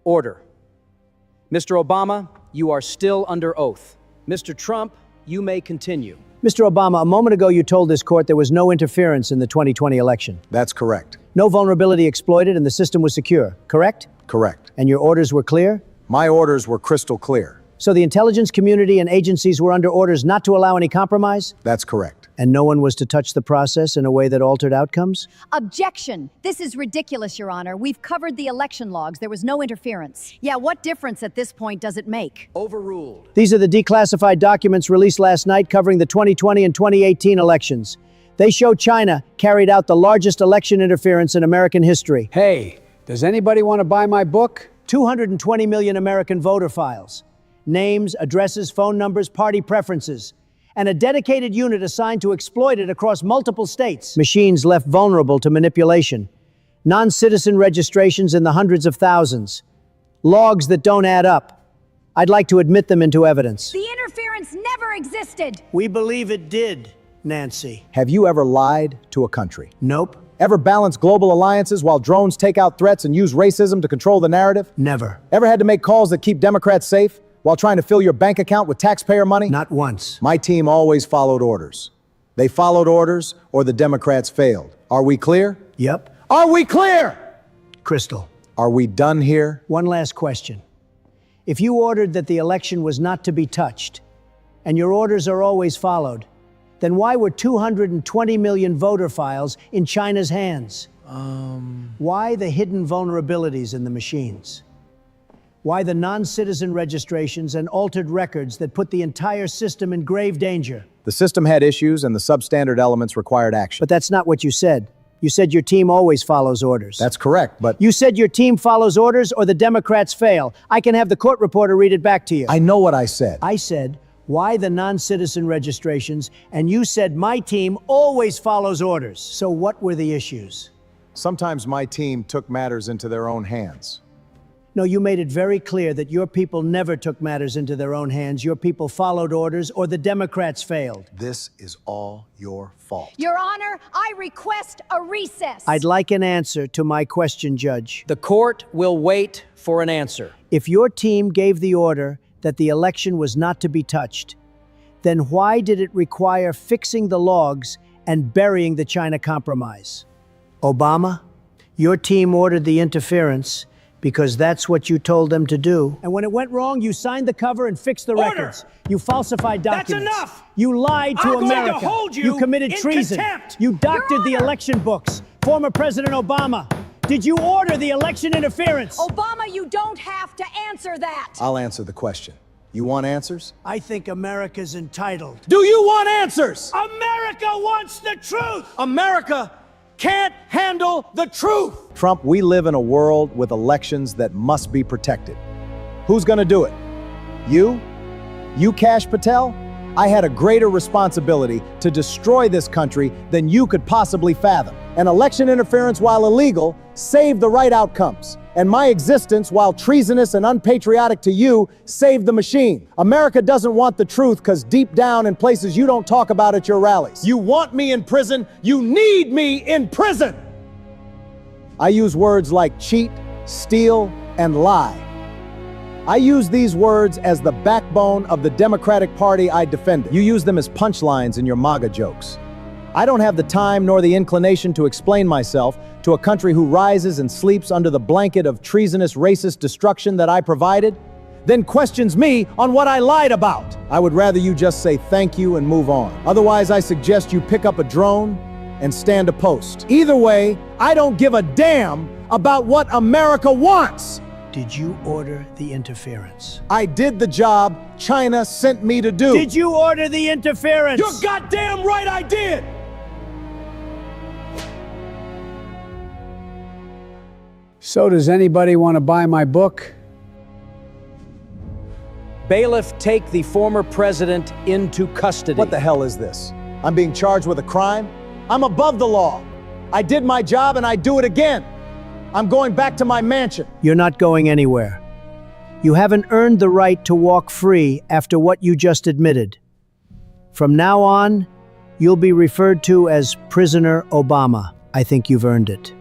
Order. Mr. Obama, you are still under oath. Mr. Trump, you may continue. Mr. Obama, a moment ago you told this court there was no interference in the 2020 election. That's correct. No vulnerability exploited and the system was secure, correct? Correct. And your orders were clear? My orders were crystal clear. So the intelligence community and agencies were under orders not to allow any compromise? That's correct. And no one was to touch the process in a way that altered outcomes? Objection! This is ridiculous, Your Honor. We've covered the election logs. There was no interference. Yeah, what difference at this point does it make? Overruled. These are the declassified documents released last night covering the 2020 and 2018 elections. They show China carried out the largest election interference in American history. Hey, does anybody want to buy my book? 220 million American voter files. Names, addresses, phone numbers, party preferences, and a dedicated unit assigned to exploit it across multiple states. Machines left vulnerable to manipulation. Non-citizen registrations in the hundreds of thousands. Logs that don't add up. I'd like to admit them into evidence. The interference never existed! We believe it did, Nancy. Have you ever lied to a country? Nope. Ever balanced global alliances while drones take out threats and use racism to control the narrative? Never. Ever had to make calls that keep Democrats safe while trying to fill your bank account with taxpayer money? Not once. My team always followed orders. They followed orders or the Democrats failed. Are we clear? Yep. Are we clear? Crystal. Are we done here? One last question. If you ordered that the election was not to be touched, and your orders are always followed, then why were 220 million voter files in China's hands? Why the hidden vulnerabilities in the machines? Why the non-citizen registrations and altered records that put the entire system in grave danger? The system had issues and the substandard elements required action. But that's not what you said. You said your team always follows orders. That's correct, but You said your team follows orders or the Democrats fail. I can have the court reporter read it back to you. I know what I said. I said, why the non-citizen registrations? And you said my team always follows orders. So what were the issues? Sometimes my team took matters into their own hands. No, you made it very clear that your people never took matters into their own hands. Your people followed orders or the Democrats failed. This is all your fault. Your Honor, I request a recess. I'd like an answer to my question, Judge. The court will wait for an answer. If your team gave the order that the election was not to be touched, then why did it require fixing the logs and burying the China compromise? Obama, your team ordered the interference because that's what you told them to do. And when it went wrong, you signed the cover and fixed the records. You falsified documents. That's enough! You lied to I'm going to America. hold you committed in treason. contempt. You doctored the election books. Former President Obama, did you order the election interference? Obama, you don't have to answer that. I'll answer the question. You want answers? I think America's entitled. Do you want answers? America wants the truth! America can't handle the truth! Trump, we live in a world with elections that must be protected. Who's gonna do it? You? You, Kash Patel? I had a greater responsibility to destroy this country than you could possibly fathom. And election interference, while illegal, saved the right outcomes. And my existence, while treasonous and unpatriotic to you, saved the machine. America doesn't want the truth because deep down in places you don't talk about at your rallies. You want me in prison. You need me in prison. I use words like cheat, steal, and lie. I use these words as the backbone of the Democratic Party I defended. You use them as punchlines in your MAGA jokes. I don't have the time nor the inclination to explain myself to a country who rises and sleeps under the blanket of treasonous, racist destruction that I provided, then questions me on what I lied about. I would rather you just say thank you and move on. Otherwise, I suggest you pick up a drone and stand a post. Either way, I don't give a damn about what America wants. Did you order the interference? I did the job China sent me to do. Did you order the interference? You're goddamn right I did! So does anybody want to buy my book? Bailiff, take the former president into custody. What the hell is this? I'm being charged with a crime? I'm above the law. I did my job and I do it again. I'm going back to my mansion. You're not going anywhere. You haven't earned the right to walk free after what you just admitted. From now on, you'll be referred to as Prisoner Obama. I think you've earned it.